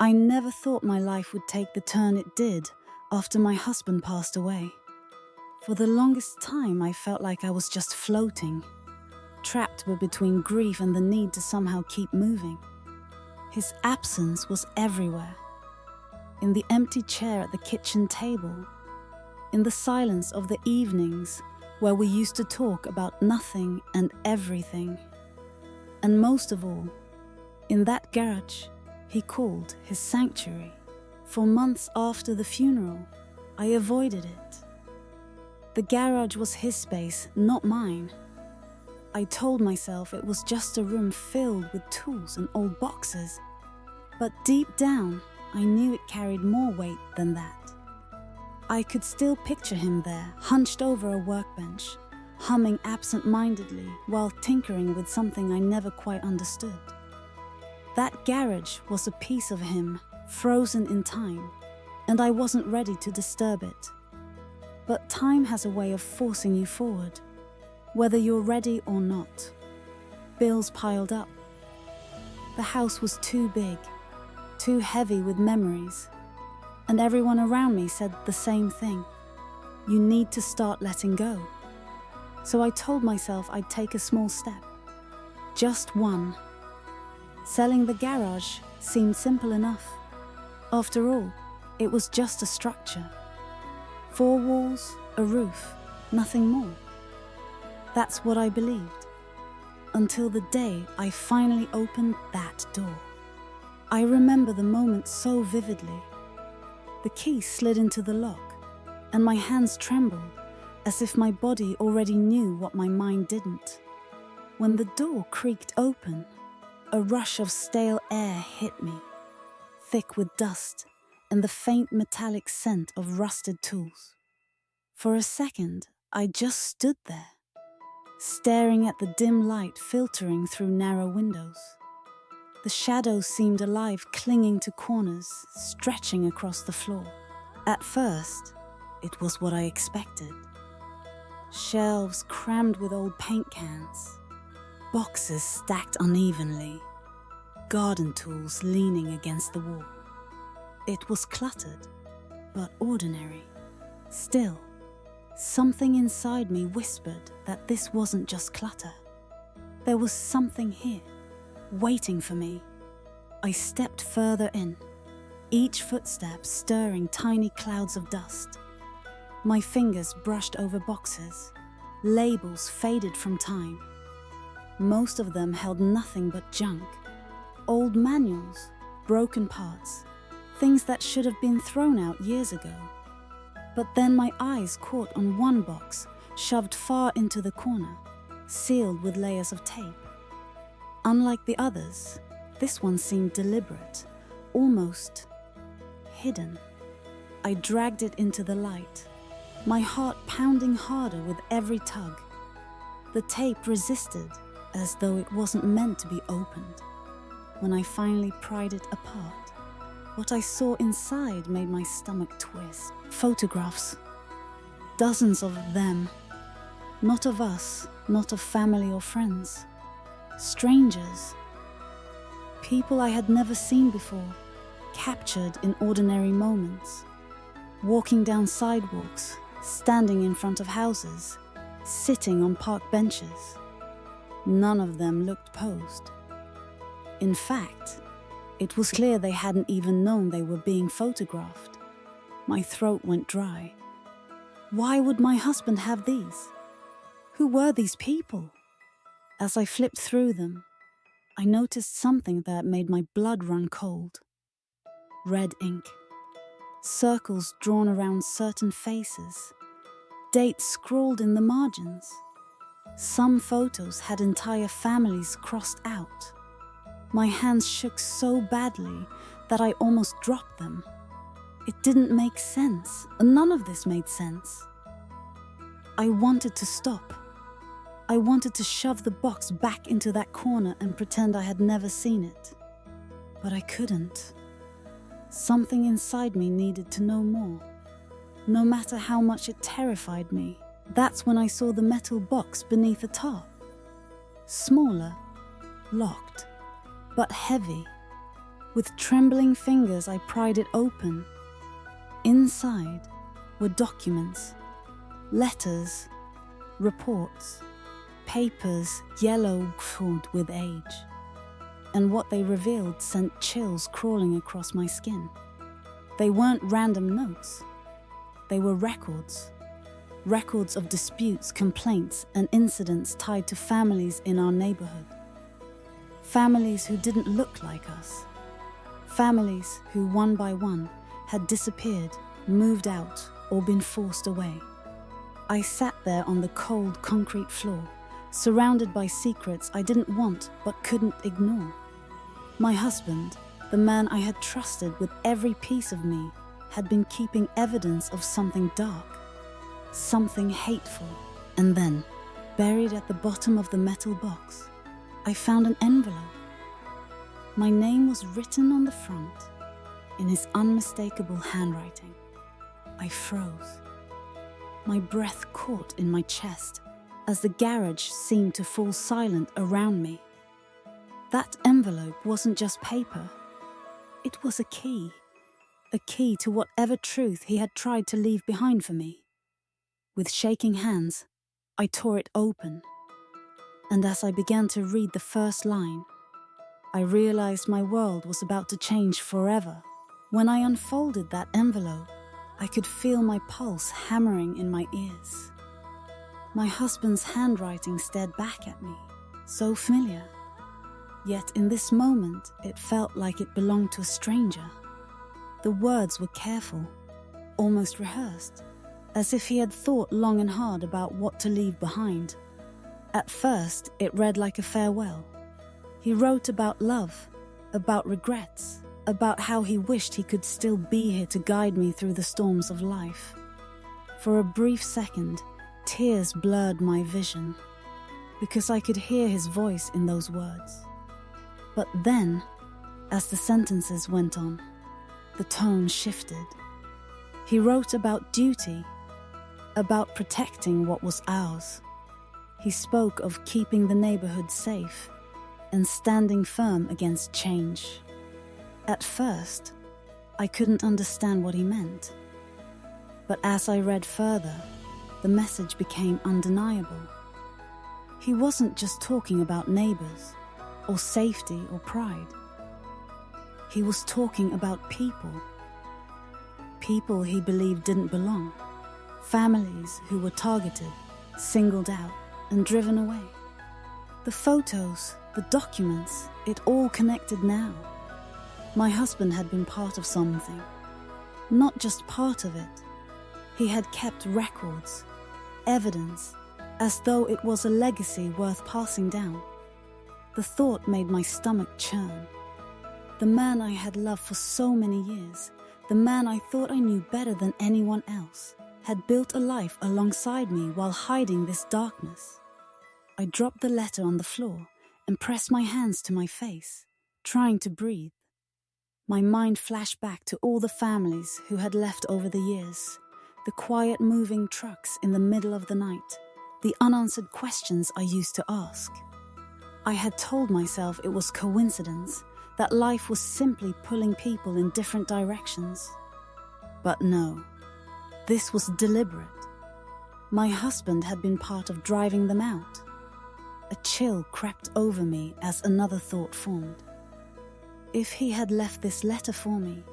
I never thought my life would take the turn it did after my husband passed away. For the longest time, I felt like I was just floating, trapped between grief and the need to somehow keep moving. His absence was everywhere. In the empty chair at the kitchen table, in the silence of the evenings where we used to talk about nothing and everything. And most of all, in that garage he called his sanctuary. For months after the funeral, I avoided it. The garage was his space, not mine. I told myself it was just a room filled with tools and old boxes. But deep down, I knew it carried more weight than that. I could still picture him there, hunched over a workbench, humming absent-mindedly while tinkering with something I never quite understood. That garage was a piece of him, frozen in time, and I wasn't ready to disturb it. But time has a way of forcing you forward, whether you're ready or not. Bills piled up. The house was too big, too heavy with memories, and everyone around me said the same thing. You need to start letting go. So I told myself I'd take a small step. Just one. Selling the garage seemed simple enough. After all, it was just a structure. 4 walls, a roof, nothing more. That's what I believed. Until the day I finally opened that door. I remember the moment so vividly. The key slid into the lock, and my hands trembled as if my body already knew what my mind didn't. When the door creaked open, a rush of stale air hit me, thick with dust and the faint metallic scent of rusted tools. For a second, I just stood there, staring at the dim light filtering through narrow windows. The shadows seemed alive, clinging to corners, stretching across the floor. At first, it was what I expected. Shelves crammed with old paint cans, boxes stacked unevenly, garden tools leaning against the wall. It was cluttered, but ordinary. Still, something inside me whispered that this wasn't just clutter. There was something here, waiting for me. I stepped further in, each footstep stirring tiny clouds of dust. My fingers brushed over boxes, labels faded from time. Most of them held nothing but junk, old manuals, broken parts, things that should have been thrown out years ago. But then my eyes caught on one box, shoved far into the corner, sealed with layers of tape. Unlike the others, this one seemed deliberate, almost hidden. I dragged it into the light, my heart pounding harder with every tug. The tape resisted, as though it wasn't meant to be opened. When I finally pried it apart, what I saw inside made my stomach twist. Photographs. Dozens of them. Not of us, not of family or friends. Strangers. People I had never seen before, captured in ordinary moments. Walking down sidewalks, standing in front of houses, sitting on park benches. None of them looked posed. In fact, it was clear they hadn't even known they were being photographed. My throat went dry. Why would my husband have these? Who were these people? As I flipped through them, I noticed something that made my blood run cold. Red ink. Circles drawn around certain faces. Dates scrawled in the margins. Some photos had entire families crossed out. My hands shook so badly that I almost dropped them. It didn't make sense. None of this made sense. I wanted to stop. I wanted to shove the box back into that corner and pretend I had never seen it. But I couldn't. Something inside me needed to know more. No matter how much it terrified me. That's when I saw the metal box beneath the top. Smaller, locked, but heavy, With trembling fingers, I pried it open. Inside were documents, letters, reports, papers yellowed with age. And what they revealed sent chills crawling across my skin. They weren't random notes. They were records. Records of disputes, complaints, and incidents tied to families in our neighborhood. Families who didn't look like us. Families who, one by one, had disappeared, moved out, or been forced away. I sat there on the cold concrete floor, surrounded by secrets I didn't want but couldn't ignore. My husband, the man I had trusted with every piece of me, had been keeping evidence of something dark, something hateful. And then, buried at the bottom of the metal box, I found an envelope. My name was written on the front, in his unmistakable handwriting. I froze. My breath caught in my chest as the garage seemed to fall silent around me. That envelope wasn't just paper. It was a key to whatever truth he had tried to leave behind for me. With shaking hands, I tore it open. And as I began to read the first line, I realized my world was about to change forever. When I unfolded that envelope, I could feel my pulse hammering in my ears. My husband's handwriting stared back at me, so familiar. Yet in this moment, it felt like it belonged to a stranger. The words were careful, almost rehearsed, as if he had thought long and hard about what to leave behind. At first, it read like a farewell. He wrote about love, about regrets, about how he wished he could still be here to guide me through the storms of life. For a brief second, tears blurred my vision, because I could hear his voice in those words. But then, as the sentences went on, the tone shifted. He wrote about duty, about protecting what was ours. He spoke of keeping the neighborhood safe and standing firm against change. At first, I couldn't understand what he meant. But as I read further, the message became undeniable. He wasn't just talking about neighbors, or safety, or pride. He was talking about people. People he believed didn't belong. Families who were targeted, singled out, and driven away. The photos, the documents, it all connected now. My husband had been part of something. Not just part of it. He had kept records, evidence, as though it was a legacy worth passing down. The thought made my stomach churn. The man I had loved for so many years, the man I thought I knew better than anyone else, had built a life alongside me while hiding this darkness. I dropped the letter on the floor and pressed my hands to my face, trying to breathe. My mind flashed back to all the families who had left over the years, the quiet moving trucks in the middle of the night, the unanswered questions I used to ask. I had told myself it was coincidence, that life was simply pulling people in different directions. But no, this was deliberate. My husband had been part of driving them out. A chill crept over me as another thought formed. If he had left this letter for me,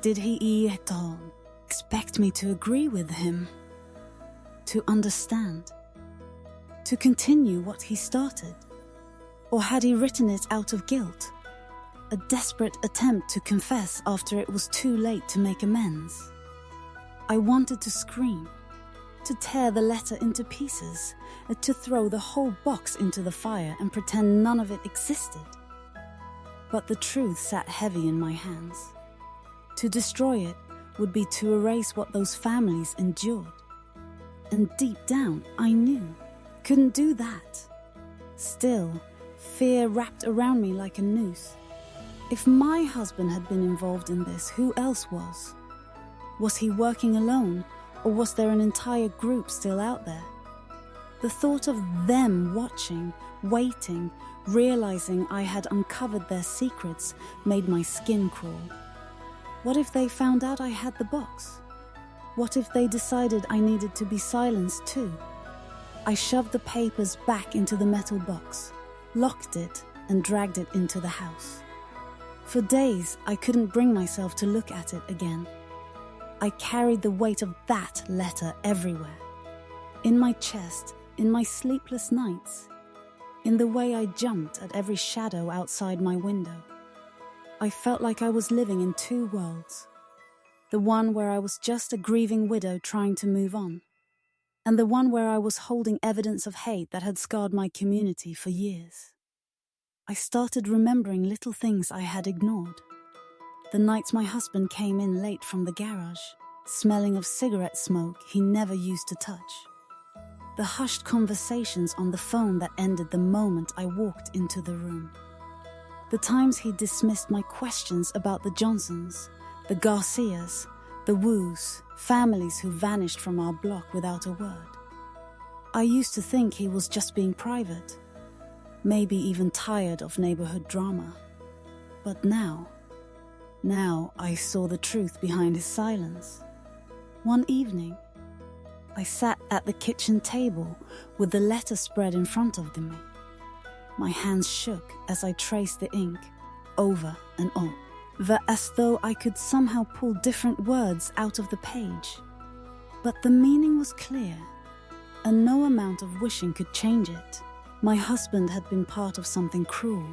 did he at all expect me to agree with him? To understand? To continue what he started? Or had he written it out of guilt? A desperate attempt to confess after it was too late to make amends. I wanted to scream, to tear the letter into pieces, to throw the whole box into the fire and pretend none of it existed. But the truth sat heavy in my hands. To destroy it would be to erase what those families endured. And deep down, I knew, couldn't do that. Still, fear wrapped around me like a noose. If my husband had been involved in this, who else was? Was he working alone, or was there an entire group still out there? The thought of them watching, waiting, realizing I had uncovered their secrets made my skin crawl. What if they found out I had the box? What if they decided I needed to be silenced too? I shoved the papers back into the metal box, locked it, and dragged it into the house. For days, I couldn't bring myself to look at it again. I carried the weight of that letter everywhere. In my chest, in my sleepless nights, in the way I jumped at every shadow outside my window. I felt like I was living in two worlds. The one where I was just a grieving widow trying to move on, and the one where I was holding evidence of hate that had scarred my community for years. I started remembering little things I had ignored. The nights my husband came in late from the garage, smelling of cigarette smoke he never used to touch. The hushed conversations on the phone that ended the moment I walked into the room. The times he dismissed my questions about the Johnsons, the Garcias, the Woos, families who vanished from our block without a word. I used to think he was just being private, maybe even tired of neighborhood drama. But now I saw the truth behind his silence. One evening, I sat at the kitchen table with the letter spread in front of me. My hands shook as I traced the ink over and over, as though I could somehow pull different words out of the page. But the meaning was clear, and no amount of wishing could change it. My husband had been part of something cruel,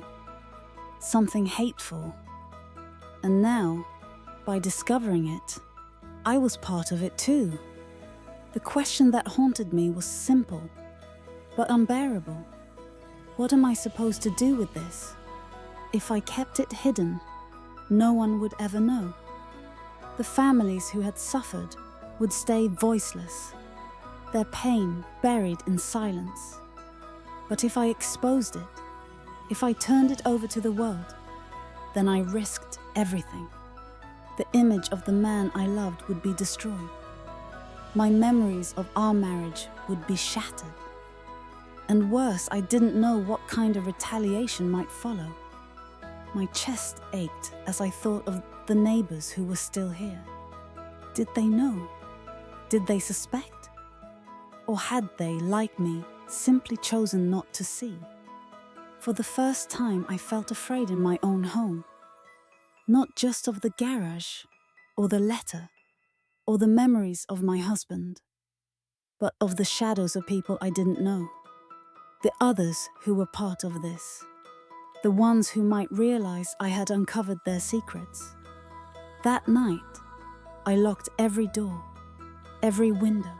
something hateful. And now, by discovering it, I was part of it too. The question that haunted me was simple, but unbearable. What am I supposed to do with this? If I kept it hidden, no one would ever know. The families who had suffered would stay voiceless, their pain buried in silence. But if I exposed it, if I turned it over to the world, then I risked everything. The image of the man I loved would be destroyed. My memories of our marriage would be shattered. And worse, I didn't know what kind of retaliation might follow. My chest ached as I thought of the neighbors who were still here. Did they know? Did they suspect? Or had they, like me, simply chosen not to see? For the first time, I felt afraid in my own home. Not just of the garage, or the letter, or the memories of my husband, but of the shadows of people I didn't know. The others who were part of this. The ones who might realize I had uncovered their secrets. That night, I locked every door, every window.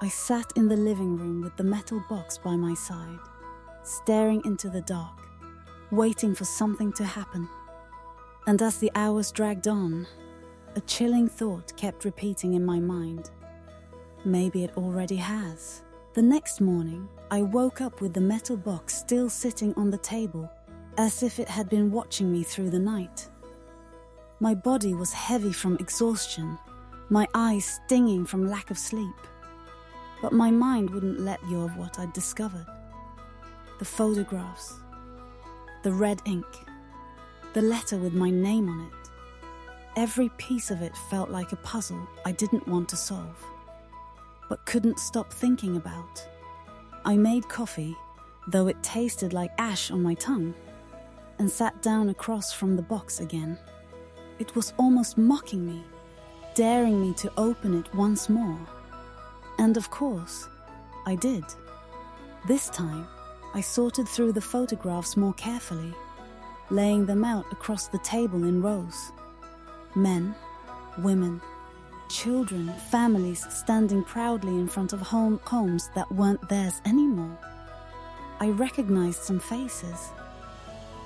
I sat in the living room with the metal box by my side, staring into the dark, waiting for something to happen. And as the hours dragged on, a chilling thought kept repeating in my mind. Maybe it already has. The next morning, I woke up with the metal box still sitting on the table, as if it had been watching me through the night. My body was heavy from exhaustion, my eyes stinging from lack of sleep. But my mind wouldn't let go of what I'd discovered. The photographs, the red ink, the letter with my name on it. Every piece of it felt like a puzzle I didn't want to solve, but couldn't stop thinking about. I made coffee, though it tasted like ash on my tongue, and sat down across from the box again. It was almost mocking me, daring me to open it once more. And of course, I did. This time, I sorted through the photographs more carefully, laying them out across the table in rows. Men, women, children, families standing proudly in front of homes that weren't theirs anymore. I recognized some faces.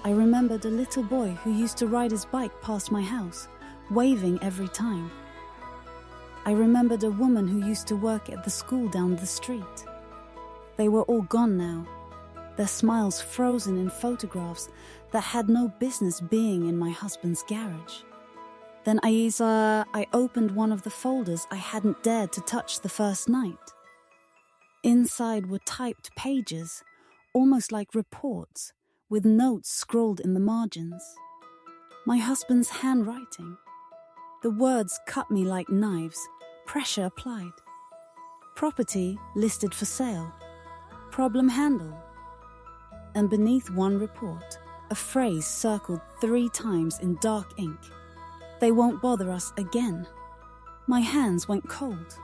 I remembered a little boy who used to ride his bike past my house, waving every time. I remembered a woman who used to work at the school down the street. They were all gone now, their smiles frozen in photographs that had no business being in my husband's garage. Then I opened one of the folders I hadn't dared to touch the first night. Inside were typed pages, almost like reports, with notes scrawled in the margins. My husband's handwriting. The words cut me like knives, pressure applied. Property listed for sale. Problem handled. And beneath one report, a phrase circled 3 times in dark ink. They won't bother us again. My hands went cold.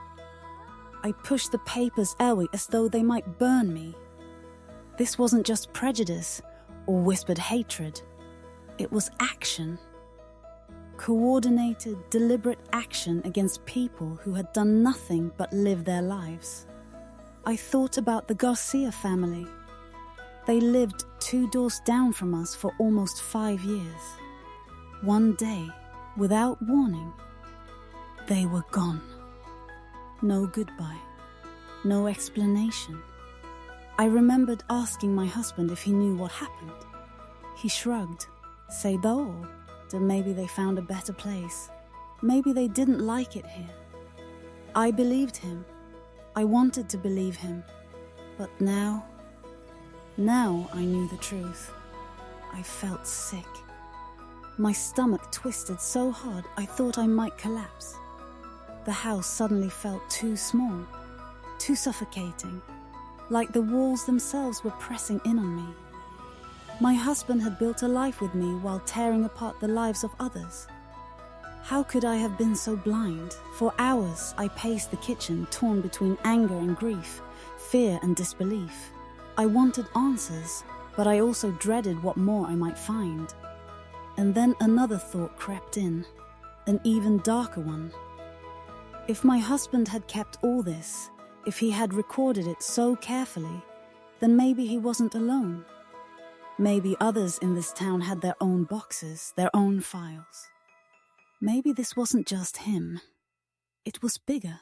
I pushed the papers away as though they might burn me. This wasn't just prejudice or whispered hatred. It was action. Coordinated, deliberate action against people who had done nothing but live their lives. I thought about the Garcia family. They lived 2 doors down from us for almost 5 years. One day, without warning, they were gone. No goodbye. No explanation. I remembered asking my husband if he knew what happened. He shrugged. Say though, then maybe they found a better place. Maybe they didn't like it here. I believed him. I wanted to believe him. But now I knew the truth. I felt sick. My stomach twisted so hard I thought I might collapse. The house suddenly felt too small, too suffocating, like the walls themselves were pressing in on me. My husband had built a life with me while tearing apart the lives of others. How could I have been so blind? For hours I paced the kitchen, torn between anger and grief, fear and disbelief. I wanted answers, but I also dreaded what more I might find. And then another thought crept in, an even darker one. If my husband had kept all this, if he had recorded it so carefully, then maybe he wasn't alone. Maybe others in this town had their own boxes, their own files. Maybe this wasn't just him. It was bigger.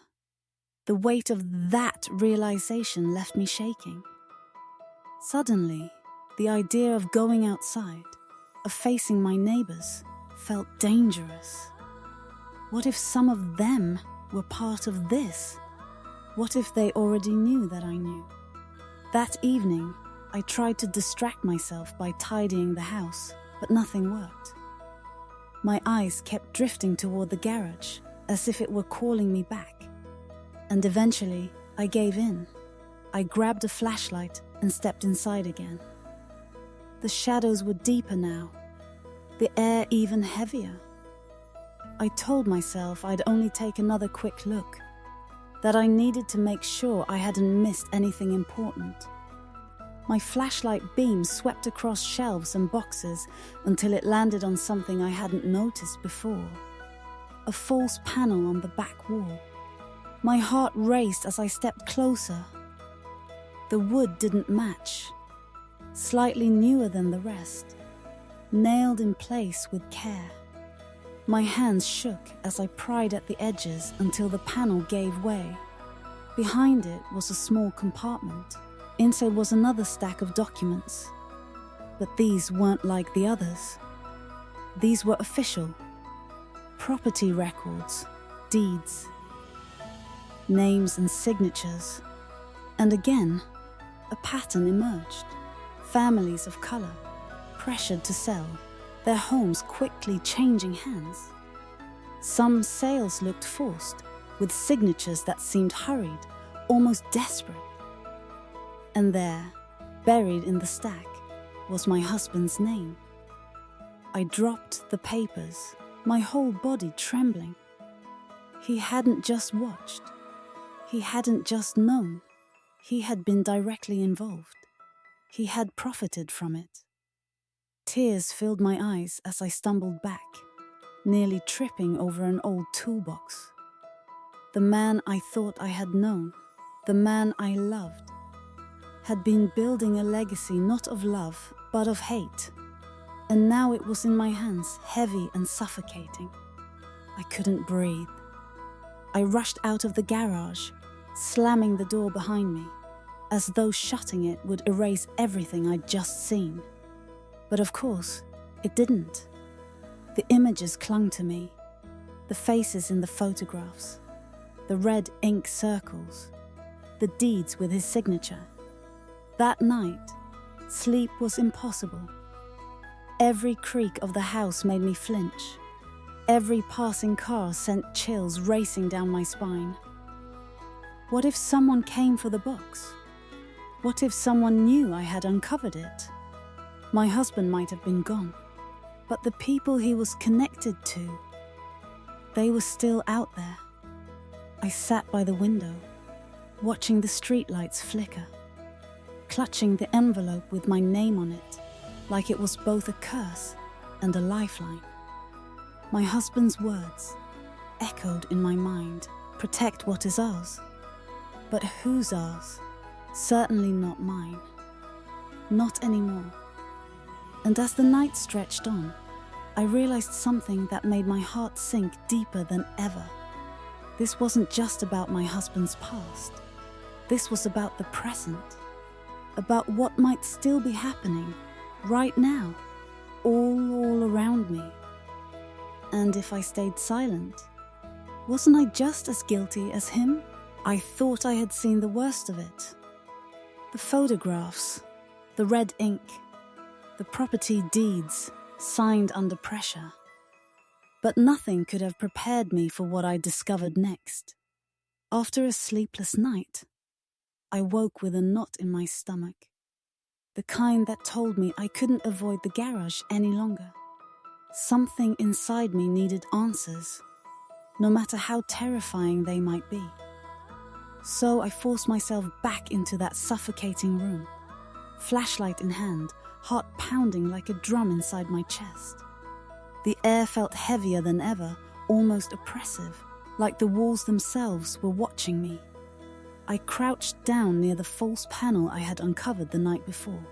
The weight of that realization left me shaking. Suddenly, the idea of going outside, of facing my neighbors, felt dangerous. What if some of them were part of this? What if they already knew that I knew? That evening, I tried to distract myself by tidying the house, but nothing worked. My eyes kept drifting toward the garage, as if it were calling me back. And eventually, I gave in. I grabbed a flashlight and stepped inside again. The shadows were deeper now, the air even heavier. I told myself I'd only take another quick look, that I needed to make sure I hadn't missed anything important. My flashlight beam swept across shelves and boxes until it landed on something I hadn't noticed before. A false panel on the back wall. My heart raced as I stepped closer. The wood didn't match. Slightly newer than the rest. Nailed in place with care. My hands shook as I pried at the edges until the panel gave way. Behind it was a small compartment. Inside was another stack of documents. But these weren't like the others. These were official. Property records, deeds, names and signatures. And again, a pattern emerged. Families of color, pressured to sell, their homes quickly changing hands. Some sales looked forced, with signatures that seemed hurried, almost desperate. And there, buried in the stack, was my husband's name. I dropped the papers, my whole body trembling. He hadn't just watched. He hadn't just known. He had been directly involved. He had profited from it. Tears filled my eyes as I stumbled back, nearly tripping over an old toolbox. The man I thought I had known, the man I loved, had been building a legacy not of love, but of hate. And now it was in my hands, heavy and suffocating. I couldn't breathe. I rushed out of the garage, slamming the door behind me, as though shutting it would erase everything I'd just seen. But of course, it didn't. The images clung to me, the faces in the photographs, the red ink circles. the deeds with his signature. That night, sleep was impossible. Every creak of the house made me flinch. Every passing car sent chills racing down my spine. What if someone came for the box? What if someone knew I had uncovered it? My husband might have been gone, but the people he was connected to, they were still out there. I sat by the window, watching the streetlights flicker, clutching the envelope with my name on it, like it was both a curse and a lifeline. My husband's words echoed in my mind, protect what is ours. But whose ours? Certainly not mine. Not anymore. And as the night stretched on, I realized something that made my heart sink deeper than ever. This wasn't just about my husband's past. This was about the present. About what might still be happening right now, all around me. And if I stayed silent, wasn't I just as guilty as him? I thought I had seen the worst of it. The photographs, the red ink, the property deeds signed under pressure. But nothing could have prepared me for what I discovered next. After a sleepless night, I woke with a knot in my stomach, the kind that told me I couldn't avoid the garage any longer. Something inside me needed answers, no matter how terrifying they might be. So I forced myself back into that suffocating room, flashlight in hand, heart pounding like a drum inside my chest. The air felt heavier than ever, almost oppressive, like the walls themselves were watching me. I crouched down near the false panel I had uncovered the night before.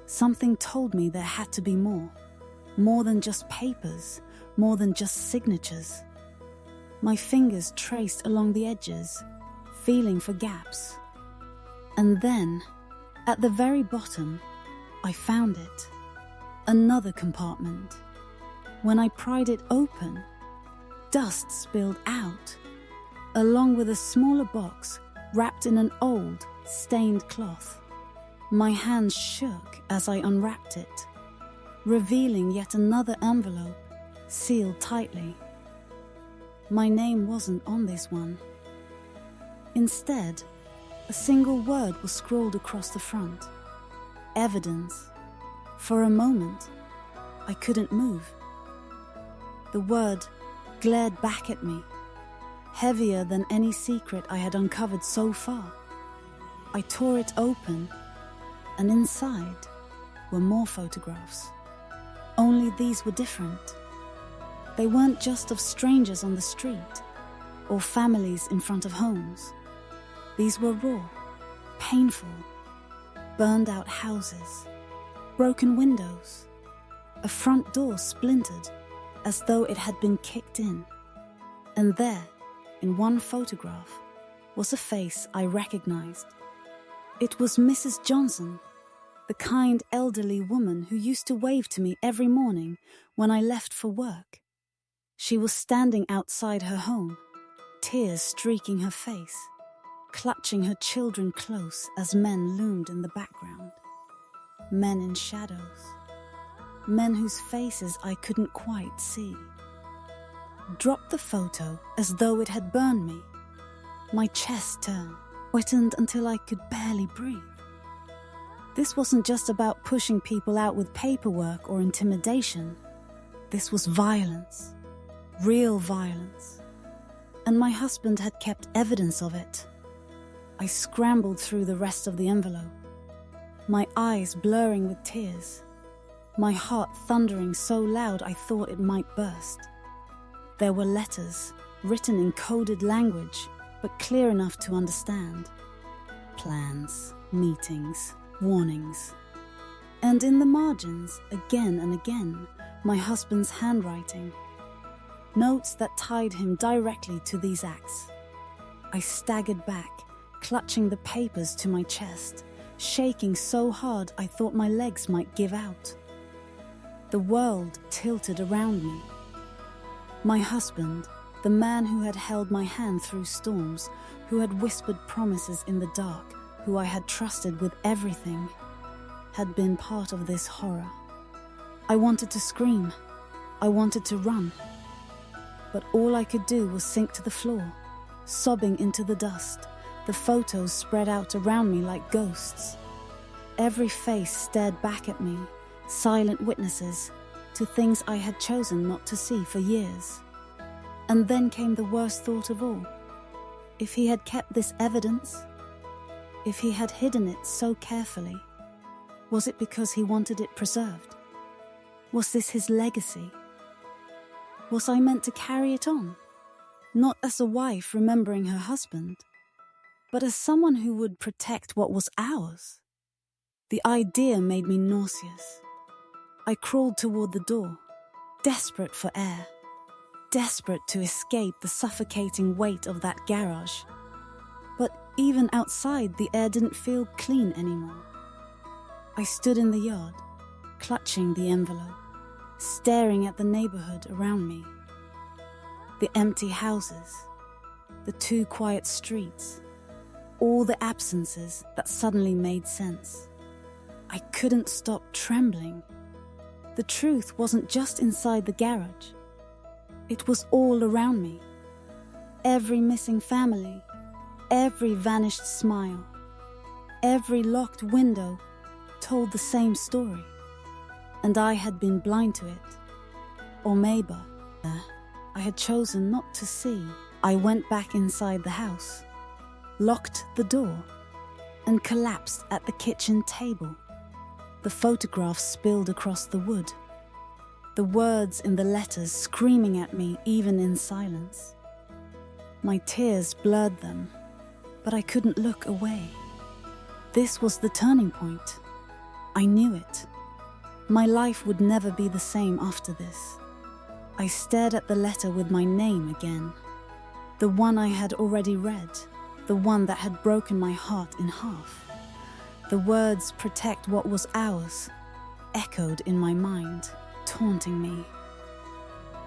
Something told me there had to be more than just papers, more than just signatures. My fingers traced along the edges, feeling for gaps. And then, at the very bottom, I found it. Another compartment. When I pried it open, dust spilled out, along with a smaller box wrapped in an old, stained cloth. My hands shook as I unwrapped it, revealing yet another envelope, sealed tightly. My name wasn't on this one. Instead, a single word was scrawled across the front. Evidence. For a moment, I couldn't move. The word glared back at me, heavier than any secret I had uncovered so far. I tore it open, and inside were more photographs. Only these were different. They weren't just of strangers on the street, or families in front of homes. These were raw, painful, burned-out houses, broken windows, a front door splintered as though it had been kicked in. And there, in one photograph, was a face I recognized. It was Mrs. Johnson, the kind elderly woman who used to wave to me every morning when I left for work. She was standing outside her home, tears streaking her face, clutching her children close as men loomed in the background. Men in shadows. Men whose faces I couldn't quite see. Dropped the photo as though it had burned me. My chest turned, whitened until I could barely breathe. This wasn't just about pushing people out with paperwork or intimidation. This was violence. Real violence. And my husband had kept evidence of it. I scrambled through the rest of the envelope, my eyes blurring with tears, my heart thundering so loud I thought it might burst. There were letters, written in coded language, but clear enough to understand. Plans, meetings, warnings. And in the margins, again and again, my husband's handwriting. Notes that tied him directly to these acts. I staggered back, clutching the papers to my chest, shaking so hard I thought my legs might give out. The world tilted around me. My husband, The man who had held my hand through storms, who had whispered promises in the dark, who I had trusted with everything, had been part of this horror. I wanted to scream. I wanted to run. But all I could do was sink to the floor, sobbing into the dust, the photos spread out around me like ghosts. Every face stared back at me, silent witnesses to things I had chosen not to see for years. And then came the worst thought of all. If he had kept this evidence, if he had hidden it so carefully, was it because he wanted it preserved? Was this his legacy? Was I meant to carry it on? Not as a wife remembering her husband, but as someone who would protect what was ours. The idea made me nauseous. I crawled toward the door, desperate for air, desperate to escape the suffocating weight of that garage. But even outside, the air didn't feel clean anymore. I stood in the yard, clutching the envelope, staring at the neighborhood around me. The empty houses, the two quiet streets, all the absences that suddenly made sense. I couldn't stop trembling. The truth wasn't just inside the garage. It was all around me. Every missing family, every vanished smile, every locked window told the same story. And I had been blind to it. Or maybe I had chosen not to see. I went back inside the house, locked the door, and collapsed at the kitchen table. The photographs spilled across the wood, the words in the letters screaming at me even in silence. My tears blurred them, but I couldn't look away. This was the turning point. I knew it. My life would never be the same after this. I stared at the letter with my name again, the one I had already read, the one that had broken my heart in half. The words "protect what was ours" echoed in my mind, taunting me.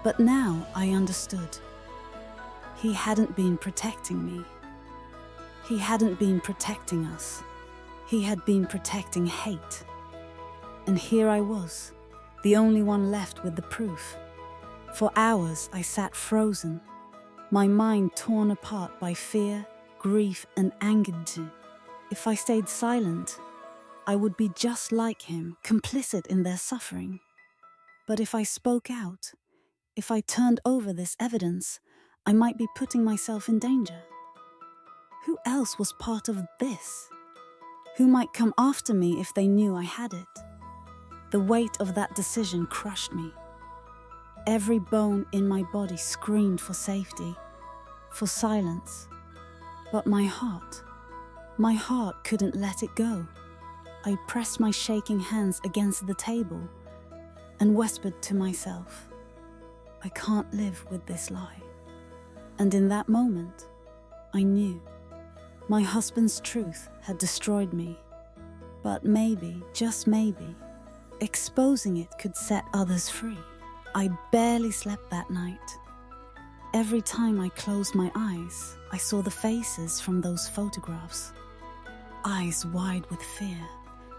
But now I understood. He hadn't been protecting me. He hadn't been protecting us. He had been protecting hate. And here I was, the only one left with the proof. For hours I sat frozen, my mind torn apart by fear, grief, and anger. If I stayed silent, I would be just like him, complicit in their suffering. But if I spoke out, if I turned over this evidence, I might be putting myself in danger. Who else was part of this? Who might come after me if they knew I had it? The weight of that decision crushed me. Every bone in my body screamed for safety, for silence. But my heart couldn't let it go. I pressed my shaking hands against the table and whispered to myself, I can't live with this lie. And in that moment, I knew my husband's truth had destroyed me. But maybe, just maybe, exposing it could set others free. I barely slept that night. Every time I closed my eyes, I saw the faces from those photographs. Eyes wide with fear,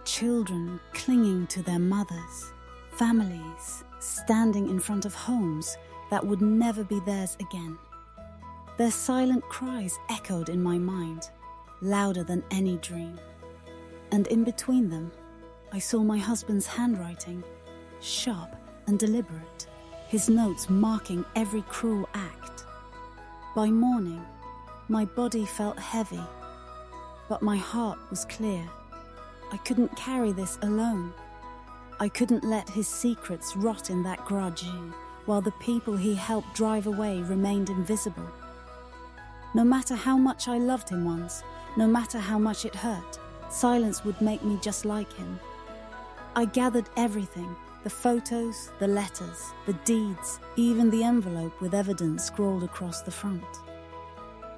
children clinging to their mothers, families standing in front of homes that would never be theirs again. Their silent cries echoed in my mind, louder than any dream. And in between them, I saw my husband's handwriting, sharp and deliberate, his notes marking every cruel act. By morning, my body felt heavy, but my heart was clear. I couldn't carry this alone. I couldn't let his secrets rot in that grudge, while the people he helped drive away remained invisible. No matter how much I loved him once, no matter how much it hurt, silence would make me just like him. I gathered everything, the photos, the letters, the deeds, even the envelope with evidence scrawled across the front.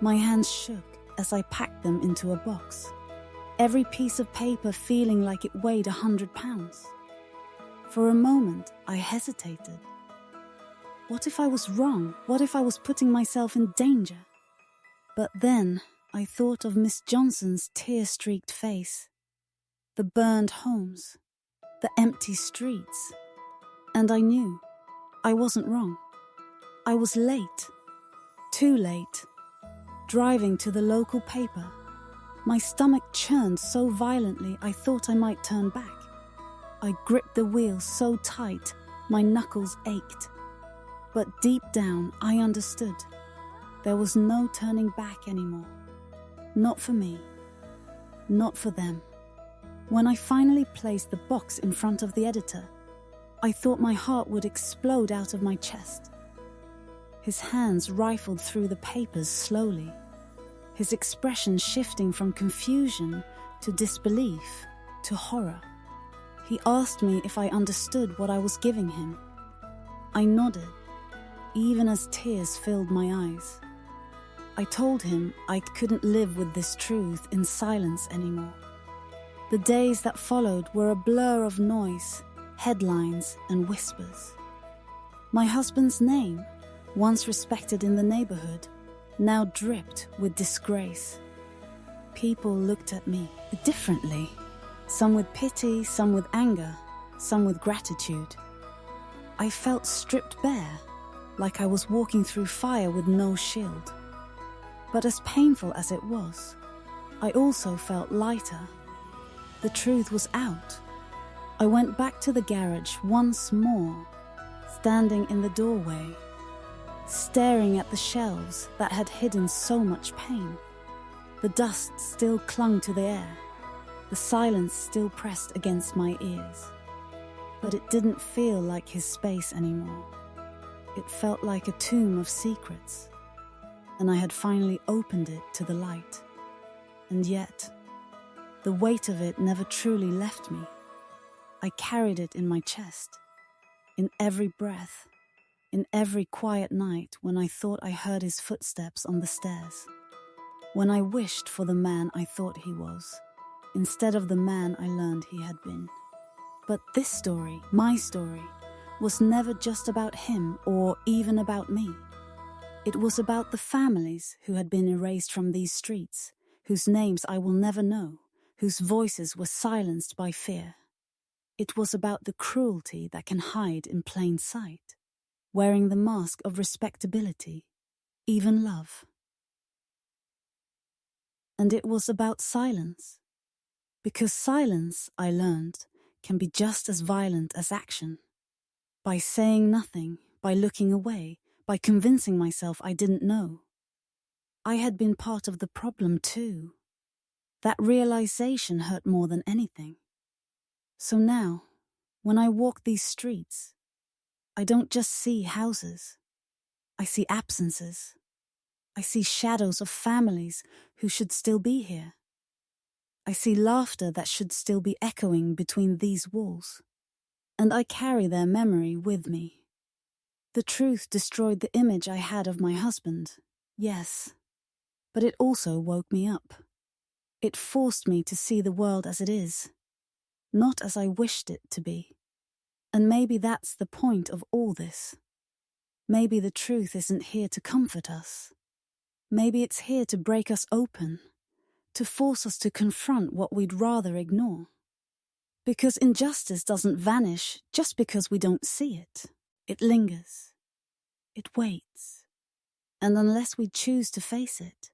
My hands shook as I packed them into a box, every piece of paper feeling like it weighed 100 pounds. For a moment, I hesitated. What if I was wrong? What if I was putting myself in danger? But then I thought of Miss Johnson's tear-streaked face, the burned homes, the empty streets, and I knew I wasn't wrong. I was late, too late, driving to the local paper. My stomach churned so violently I thought I might turn back. I gripped the wheel so tight, my knuckles ached. But deep down, I understood. There was no turning back anymore. Not for me. Not for them. When I finally placed the box in front of the editor, I thought my heart would explode out of my chest. His hands rifled through the papers slowly, his expression shifting from confusion to disbelief to horror. He asked me if I understood what I was giving him. I nodded, even as tears filled my eyes. I told him I couldn't live with this truth in silence anymore. The days that followed were a blur of noise, headlines, and whispers. My husband's name, once respected in the neighborhood, now dripped with disgrace. People looked at me differently, some with pity, some with anger, some with gratitude. I felt stripped bare, like I was walking through fire with no shield. But as painful as it was, I also felt lighter. The truth was out. I went back to the garage once more, standing in the doorway, staring at the shelves that had hidden so much pain. The dust still clung to the air, the silence still pressed against my ears. But it didn't feel like his space anymore. It felt like a tomb of secrets, and I had finally opened it to the light. And yet, the weight of it never truly left me. I carried it in my chest, in every breath, in every quiet night when I thought I heard his footsteps on the stairs, when I wished for the man I thought he was, instead of the man I learned he had been. But this story, my story, was never just about him or even about me. It was about the families who had been erased from these streets, whose names I will never know, whose voices were silenced by fear. It was about the cruelty that can hide in plain sight, wearing the mask of respectability, even love. And it was about silence, because silence, I learned, can be just as violent as action. By saying nothing, by looking away, by convincing myself I didn't know. I had been part of the problem too. That realization hurt more than anything. So now, when I walk these streets, I don't just see houses. I see absences. I see shadows of families who should still be here. I see laughter that should still be echoing between these walls. And I carry their memory with me. The truth destroyed the image I had of my husband, yes, but it also woke me up. It forced me to see the world as it is, not as I wished it to be. And maybe that's the point of all this. Maybe the truth isn't here to comfort us. Maybe it's here to break us open, to force us to confront what we'd rather ignore. Because injustice doesn't vanish just because we don't see it. It lingers. It waits. And unless we choose to face it,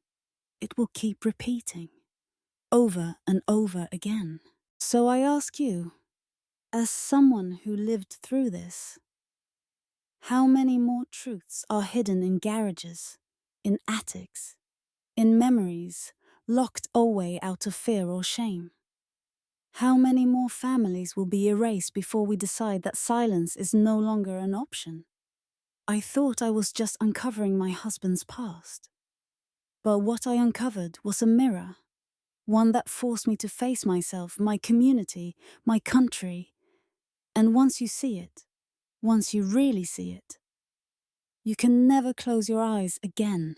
it will keep repeating, over and over again. So I ask you, as someone who lived through this, how many more truths are hidden in garages, in attics, in memories, locked away out of fear or shame? How many more families will be erased before we decide that silence is no longer an option? I thought I was just uncovering my husband's past. But what I uncovered was a mirror, one that forced me to face myself, my community, my country. And once you see it, once you really see it, you can never close your eyes again.